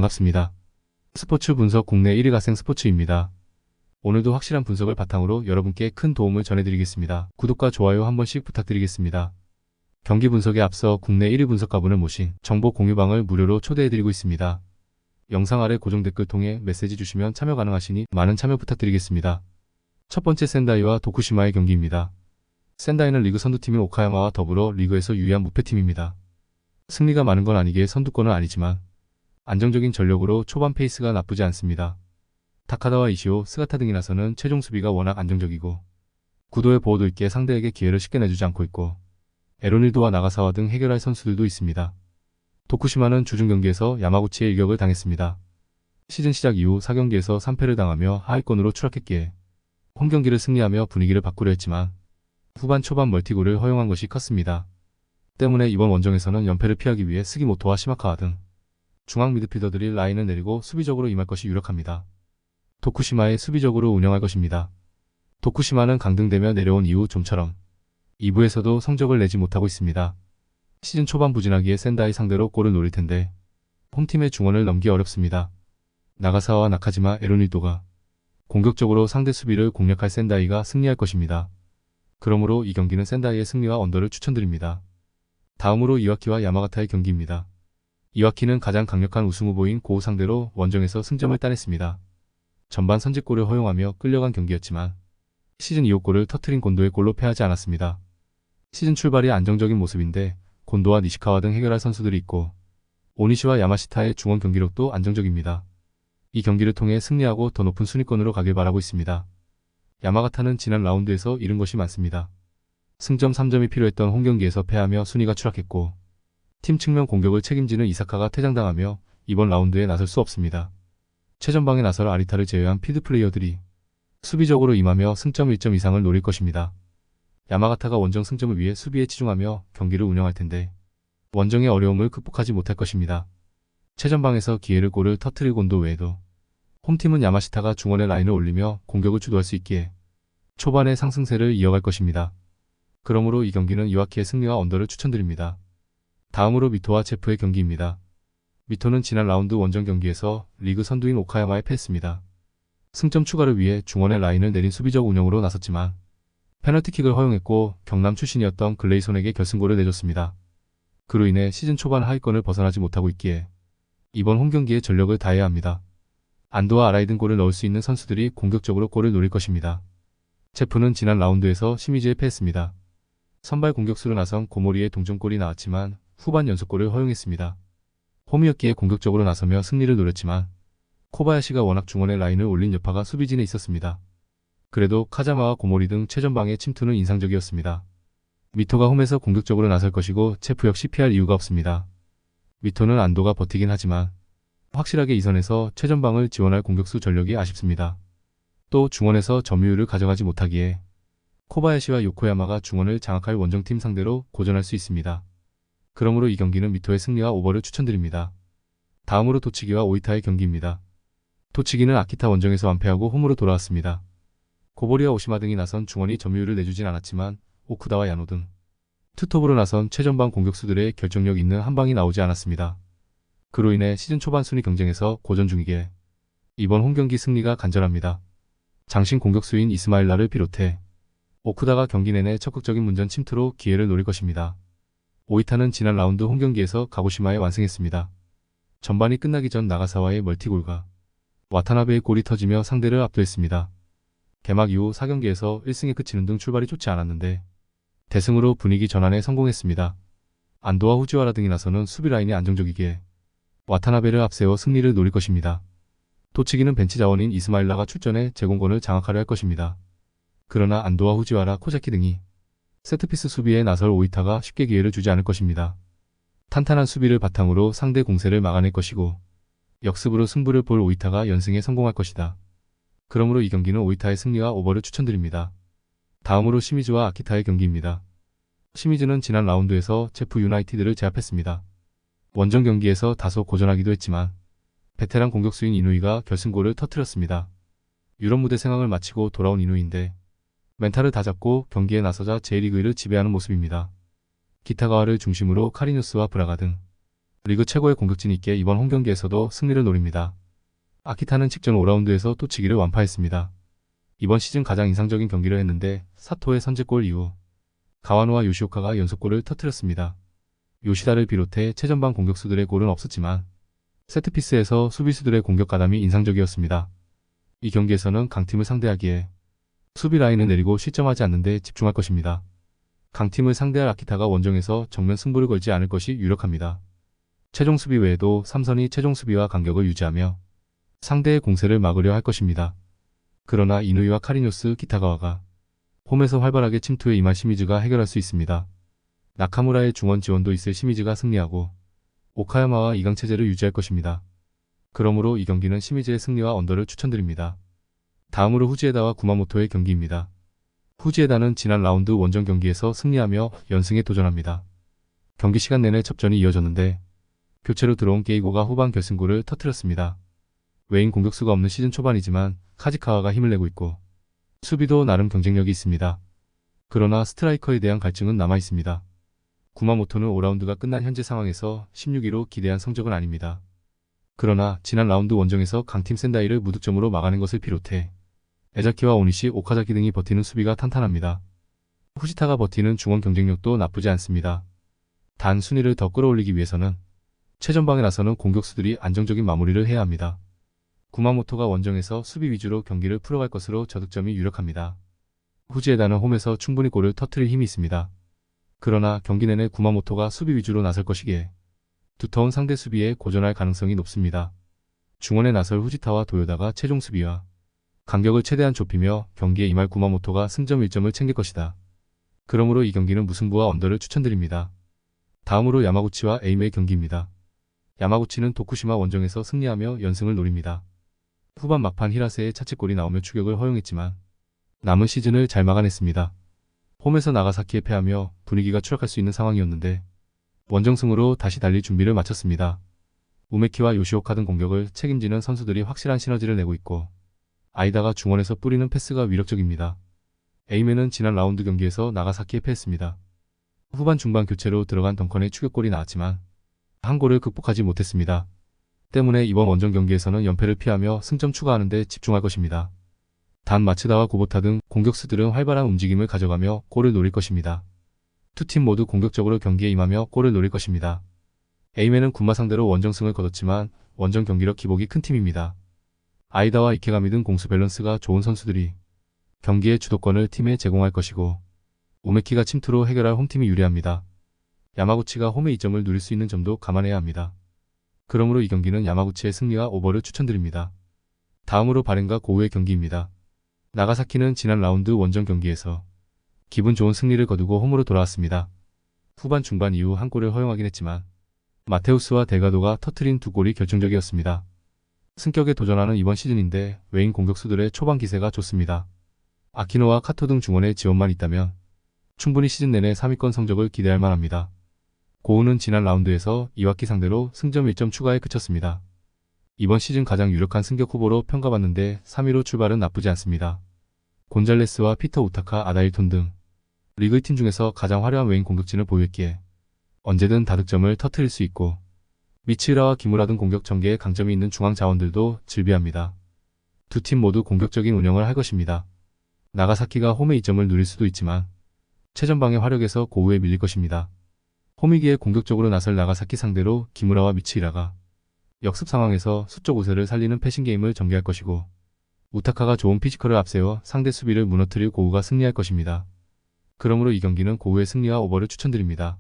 반갑습니다. 스포츠 분석 국내 1위 가생 스포츠입니다. 오늘도 확실한 분석을 바탕으로 여러분께 큰 도움을 전해드리겠습니다. 구독과 좋아요 한 번씩 부탁드리겠습니다. 경기 분석에 앞서 국내 1위 분석가분을 모신 정보 공유방을 무료로 초대해드리고 있습니다. 영상 아래 고정 댓글 통해 메시지 주시면 참여 가능하시니 많은 참여 부탁드리겠습니다. 첫 번째 센다이와 도쿠시마의 경기입니다. 센다이는 리그 선두팀인 오카야마와 더불어 리그에서 유일한 무패팀입니다. 승리가 많은 건 아니기에 선두권은 아니지만 안정적인 전력으로 초반 페이스가 나쁘지 않습니다. 타카다와 이시오, 스가타 등이 나서는 최종 수비가 워낙 안정적이고 구도의 보호도 있게 상대에게 기회를 쉽게 내주지 않고 있고 에로닐도와 나가사와 등 해결할 선수들도 있습니다. 도쿠시마는 주중 경기에서 야마구치의 일격을 당했습니다. 시즌 시작 이후 4경기에서 3패를 당하며 하위권으로 추락했기에 홈경기를 승리하며 분위기를 바꾸려 했지만 후반 초반 멀티골을 허용한 것이 컸습니다. 때문에 이번 원정에서는 연패를 피하기 위해 스기모토와 시마카와 등 중앙 미드필더들이 라인을 내리고 수비적으로 임할 것이 유력합니다. 도쿠시마의 수비적으로 운영할 것입니다. 도쿠시마는 강등되며 내려온 이후 좀처럼 2부에서도 성적을 내지 못하고 있습니다. 시즌 초반 부진하기에 센다이 상대로 골을 노릴 텐데 홈팀의 중원을 넘기 어렵습니다. 나가사와 나카지마, 에로닐도가 공격적으로 상대 수비를 공략할 센다이가 승리할 것입니다. 그러므로 이 경기는 센다이의 승리와 언더를 추천드립니다. 다음으로 이와키와 야마가타의 경기입니다. 이와키는 가장 강력한 우승 후보인 고우 상대로 원정에서 승점을 따냈습니다. 전반 선제골을 허용하며 끌려간 경기였지만 시즌 2호 골을 터트린 곤도의 골로 패하지 않았습니다. 시즌 출발이 안정적인 모습인데 곤도와 니시카와 등 해결할 선수들이 있고 오니시와 야마시타의 중원 경기력도 안정적입니다. 이 경기를 통해 승리하고 더 높은 순위권으로 가길 바라고 있습니다. 야마가타는 지난 라운드에서 잃은 것이 많습니다. 승점 3점이 필요했던 홈경기에서 패하며 순위가 추락했고 팀 측면 공격을 책임지는 이사카가 퇴장당하며 이번 라운드에 나설 수 없습니다. 최전방에 나설 아리타를 제외한 필드플레이어들이 수비적으로 임하며 승점 1점 이상을 노릴 것입니다. 야마가타가 원정 승점을 위해 수비에 치중하며 경기를 운영할 텐데 원정의 어려움을 극복하지 못할 것입니다. 최전방에서 기회를 골을 터트릴 곤도 외에도 홈팀은 야마시타가 중원에 라인을 올리며 공격을 주도할 수 있기에 초반에 상승세를 이어갈 것입니다. 그러므로 이 경기는 이와키의 승리와 언더를 추천드립니다. 다음으로 미토와 제프의 경기입니다. 미토는 지난 라운드 원정 경기에서 리그 선두인 오카야마에 패했습니다. 승점 추가를 위해 중원에 라인을 내린 수비적 운영으로 나섰지만 페널티킥을 허용했고 경남 출신이었던 글레이손에게 결승골을 내줬습니다. 그로 인해 시즌 초반 하위권을 벗어나지 못하고 있기에 이번 홈경기에 전력을 다해야 합니다. 안도와 아라이 등 골을 넣을 수 있는 선수들이 공격적으로 골을 노릴 것입니다. 제프는 지난 라운드에서 시미즈에 패했습니다. 선발 공격수로 나선 고모리의 동점골이 나왔지만 후반 연속골을 허용했습니다. 홈이었기에 공격적으로 나서며 승리를 노렸지만 코바야시가 워낙 중원에 라인을 올린 여파가 수비진에 있었습니다. 그래도 카자마와 고모리 등 최전방의 침투는 인상적이었습니다. 미토가 홈에서 공격적으로 나설 것이고 체프 역시 피할 이유가 없습니다. 미토는 안도가 버티긴 하지만 확실하게 이 선에서 최전방을 지원할 공격수 전력이 아쉽습니다. 또 중원에서 점유율을 가져가지 못하기에 코바야시와 요코야마가 중원을 장악할 원정팀 상대로 고전할 수 있습니다. 그러므로 이 경기는 미토의 승리와 오버를 추천드립니다. 다음으로 도치기와 오이타의 경기입니다. 도치기는 아키타 원정에서 완패하고 홈으로 돌아왔습니다. 고보리와 오시마 등이 나선 중원이 점유율을 내주진 않았지만 오쿠다와 야노 등 투톱으로 나선 최전방 공격수들의 결정력 있는 한방이 나오지 않았습니다. 그로 인해 시즌 초반 순위 경쟁에서 고전 중이기에 이번 홈경기 승리가 간절합니다. 장신 공격수인 이스마일라를 비롯해 오쿠다가 경기 내내 적극적인 문전 침투로 기회를 노릴 것입니다. 오이타는 지난 라운드 홈경기에서 가고시마에 완승했습니다. 전반이 끝나기 전 나가사와의 멀티골과 와타나베의 골이 터지며 상대를 압도했습니다. 개막 이후 4경기에서 1승에 그치는 등 출발이 좋지 않았는데 대승으로 분위기 전환에 성공했습니다. 안도와 후지와라 등이 나서는 수비 라인이 안정적이기에 와타나베를 앞세워 승리를 노릴 것입니다. 도치기는 벤치 자원인 이스마일라가 출전해 제공권을 장악하려 할 것입니다. 그러나 안도와 후지와라, 코자키 등이 세트피스 수비에 나설 오이타가 쉽게 기회를 주지 않을 것입니다. 탄탄한 수비를 바탕으로 상대 공세를 막아낼 것이고 역습으로 승부를 볼 오이타가 연승에 성공할 것이다. 그러므로 이 경기는 오이타의 승리와 오버를 추천드립니다. 다음으로 시미즈와 아키타의 경기입니다. 시미즈는 지난 라운드에서 제프 유나이티드를 제압했습니다. 원정 경기에서 다소 고전하기도 했지만 베테랑 공격수인 이누이가 결승골을 터뜨렸습니다. 유럽 무대 생활을 마치고 돌아온 이누이인데 멘탈을 다잡고 경기에 나서자 J리그를 지배하는 모습입니다. 기타가와를 중심으로 카리뉴스와 브라가 등 리그 최고의 공격진이 있기에 이번 홈경기에서도 승리를 노립니다. 아키타는 직전 5라운드에서 또 지기를 완파했습니다. 이번 시즌 가장 인상적인 경기를 했는데 사토의 선제골 이후 가와노와 요시오카가 연속골을 터뜨렸습니다. 요시다를 비롯해 최전방 공격수들의 골은 없었지만 세트피스에서 수비수들의 공격 가담이 인상적이었습니다. 이 경기에서는 강팀을 상대하기에 수비 라인을 내리고 실점하지 않는 데 집중할 것입니다. 강팀을 상대할 아키타가 원정에서 정면 승부를 걸지 않을 것이 유력합니다. 최종 수비 외에도 삼선이 최종 수비와 간격을 유지하며 상대의 공세를 막으려 할 것입니다. 그러나 이누이와 카리뇨스 키타가와가 홈에서 활발하게 침투해 임할 시미즈가 해결할 수 있습니다. 나카무라의 중원 지원도 있을 시미즈가 승리하고 오카야마와 이강 체제를 유지할 것입니다. 그러므로 이 경기는 시미즈의 승리와 언더를 추천드립니다. 다음으로 후지에다와 구마모토의 경기입니다. 후지에다는 지난 라운드 원정 경기에서 승리하며 연승에 도전합니다. 경기 시간 내내 접전이 이어졌는데 교체로 들어온 게이고가 후반 결승골을 터뜨렸습니다. 외인 공격수가 없는 시즌 초반이지만 카지카와가 힘을 내고 있고 수비도 나름 경쟁력이 있습니다. 그러나 스트라이커에 대한 갈증은 남아있습니다. 구마모토는 5라운드가 끝난 현재 상황에서 16위로 기대한 성적은 아닙니다. 그러나 지난 라운드 원정에서 강팀 센다이를 무득점으로 막아낸 것을 비롯해 에자키와 오니시, 오카자키 등이 버티는 수비가 탄탄합니다. 후지타가 버티는 중원 경쟁력도 나쁘지 않습니다. 단 순위를 더 끌어올리기 위해서는 최전방에 나서는 공격수들이 안정적인 마무리를 해야 합니다. 구마모토가 원정에서 수비 위주로 경기를 풀어갈 것으로 저득점이 유력합니다. 후지에다는 홈에서 충분히 골을 터뜨릴 힘이 있습니다. 그러나 경기 내내 구마모토가 수비 위주로 나설 것이기에 두터운 상대 수비에 고전할 가능성이 높습니다. 중원에 나설 후지타와 도요다가 최종 수비와 간격을 최대한 좁히며 경기에 임할 구마모토가 승점 1점을 챙길 것이다. 그러므로 이 경기는 무승부와 언더를 추천드립니다. 다음으로 야마구치와 에이메의 경기입니다. 야마구치는 도쿠시마 원정에서 승리하며 연승을 노립니다. 후반 막판 히라세의 차치골이 나오며 추격을 허용했지만 남은 시즌을 잘 막아냈습니다. 홈에서 나가사키에 패하며 분위기가 추락할 수 있는 상황이었는데 원정승으로 다시 달릴 준비를 마쳤습니다. 우메키와 요시오카 등 공격을 책임지는 선수들이 확실한 시너지를 내고 있고 아이다가 중원에서 뿌리는 패스가 위력적입니다. 에이메는 지난 라운드 경기에서 나가사키에 패했습니다. 후반 중반 교체로 들어간 덩컨의 추격골이 나왔지만 한 골을 극복하지 못했습니다. 때문에 이번 원정 경기에서는 연패를 피하며 승점 추가하는 데 집중할 것입니다. 단 마츠다와 고보타 등 공격수들은 활발한 움직임을 가져가며 골을 노릴 것입니다. 두 팀 모두 공격적으로 경기에 임하며 골을 노릴 것입니다. 에이메는 군마 상대로 원정승을 거뒀지만 원정 경기력 기복이 큰 팀입니다. 아이다와 이케가미 등 공수 밸런스가 좋은 선수들이 경기의 주도권을 팀에 제공할 것이고 우메키가 침투로 해결할 홈팀이 유리합니다. 야마구치가 홈의 이점을 누릴 수 있는 점도 감안해야 합니다. 그러므로 이 경기는 야마구치의 승리와 오버를 추천드립니다. 다음으로 바렌과 고우의 경기입니다. 나가사키는 지난 라운드 원정 경기에서 기분 좋은 승리를 거두고 홈으로 돌아왔습니다. 후반 중반 이후 한 골을 허용하긴 했지만 마테우스와 델가도가 터트린 두 골이 결정적이었습니다. 승격에 도전하는 이번 시즌인데 외인 공격수들의 초반 기세가 좋습니다. 아키노와 카토 등 중원의 지원만 있다면 충분히 시즌 내내 3위권 성적을 기대할 만합니다. 고우는 지난 라운드에서 이와키 상대로 승점 1점 추가에 그쳤습니다. 이번 시즌 가장 유력한 승격 후보로 평가받는데 3위로 출발은 나쁘지 않습니다. 곤잘레스와 피터 우타카, 아다일톤 등 리그 팀 중에서 가장 화려한 외인 공격진을 보유했기에 언제든 다득점을 터뜨릴 수 있고 미츠우라와 기무라 등 공격 전개에 강점이 있는 중앙 자원들도 즐비합니다. 두 팀 모두 공격적인 운영을 할 것입니다. 나가사키가 홈의 이점을 누릴 수도 있지만 최전방의 화력에서 고우에 밀릴 것입니다. 홈이기에 공격적으로 나설 나가사키 상대로 기무라와 미츠우라가 역습 상황에서 수적 우세를 살리는 패싱 게임을 전개할 것이고 우타카가 좋은 피지컬을 앞세워 상대 수비를 무너뜨릴 고우가 승리할 것입니다. 그러므로 이 경기는 고우의 승리와 오버를 추천드립니다.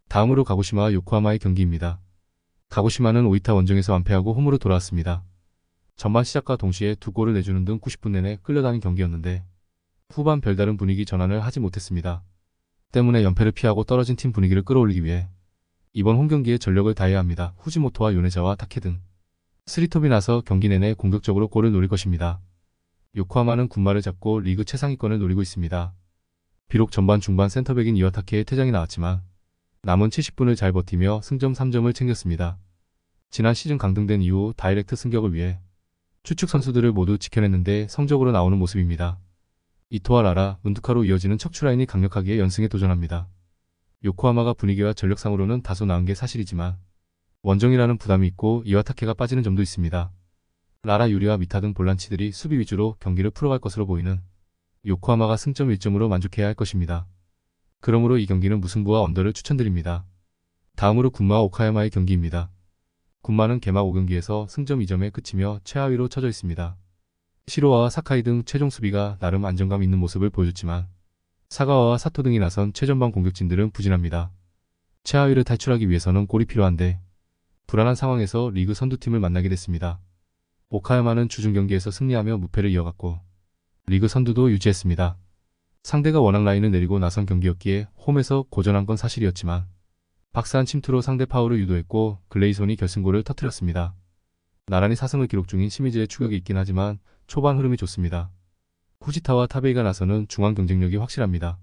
다음으로 가고시마와 요코하마의 경기입니다. 가고시마는 오이타 원정에서 완패하고 홈으로 돌아왔습니다. 전반 시작과 동시에 두 골을 내주는 등 90분 내내 끌려다닌 경기였는데 후반 별다른 분위기 전환을 하지 못했습니다. 때문에 연패를 피하고 떨어진 팀 분위기를 끌어올리기 위해 이번 홈경기에 전력을 다해야 합니다. 후지모토와 요네자와 타케 등 스리톱이 나서 경기 내내 공격적으로 골을 노릴 것입니다. 요코하마는 군마를 잡고 리그 최상위권을 노리고 있습니다. 비록 전반 중반 센터백인 이와타케의 퇴장이 나왔지만 남은 70분을 잘 버티며 승점 3점을 챙겼습니다. 지난 시즌 강등된 이후 다이렉트 승격을 위해 추측 선수들을 모두 지켜냈는데 성적으로 나오는 모습입니다. 이토와 라라, 은두카로 이어지는 척추라인이 강력하기에 연승에 도전합니다. 요코하마가 분위기와 전력상으로는 다소 나은 게 사실이지만 원정이라는 부담이 있고 이와타케가 빠지는 점도 있습니다. 라라 유리와 미타 등 볼란치들이 수비 위주로 경기를 풀어갈 것으로 보이는 요코하마가 승점 1점으로 만족해야 할 것입니다. 그러므로 이 경기는 무승부와 언더를 추천드립니다. 다음으로 군마와 오카야마의 경기입니다. 군마는 개막 5경기에서 승점 2점에 그치며 최하위로 처져 있습니다. 시로와와 사카이 등 최종 수비가 나름 안정감 있는 모습을 보여줬지만 사가와와 사토 등이 나선 최전방 공격진들은 부진합니다. 최하위를 탈출하기 위해서는 골이 필요한데 불안한 상황에서 리그 선두팀을 만나게 됐습니다. 오카야마는 주중 경기에서 승리하며 무패를 이어갔고 리그 선두도 유지했습니다. 상대가 워낙 라인을 내리고 나선 경기였기에 홈에서 고전한 건 사실이었지만 박스한 침투로 상대 파울을 유도했고 글레이손이 결승골을 터뜨렸습니다. 나란히 4승을 기록 중인 시미즈의 추격이 있긴 하지만 초반 흐름이 좋습니다. 후지타와 타베이가 나서는 중앙 경쟁력이 확실합니다.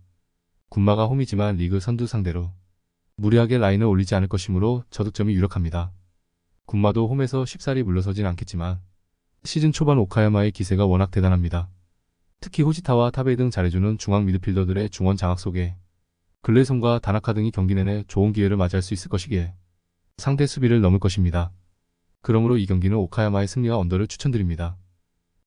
군마가 홈이지만 리그 선두 상대로 무리하게 라인을 올리지 않을 것이므로 저득점이 유력합니다. 군마도 홈에서 쉽사리 물러서진 않겠지만 시즌 초반 오카야마의 기세가 워낙 대단합니다. 특히 후지타와 타베이 등 잘해주는 중앙 미드필더들의 중원 장악 속에 글레이손과 다나카 등이 경기 내내 좋은 기회를 맞이할 수 있을 것이기에 상대 수비를 넘을 것입니다. 그러므로 이 경기는 오카야마의 승리와 언더를 추천드립니다.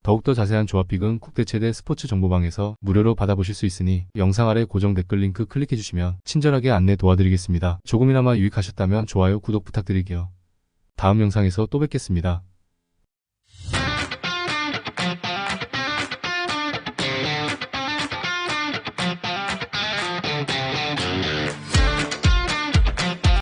더욱더 자세한 조합픽은 국대 최대 스포츠 정보방에서 무료로 받아보실 수 있으니 영상 아래 고정 댓글 링크 클릭해주시면 친절하게 안내 도와드리겠습니다. 조금이나마 유익하셨다면 좋아요, 구독 부탁드릴게요. 다음 영상에서 또 뵙겠습니다.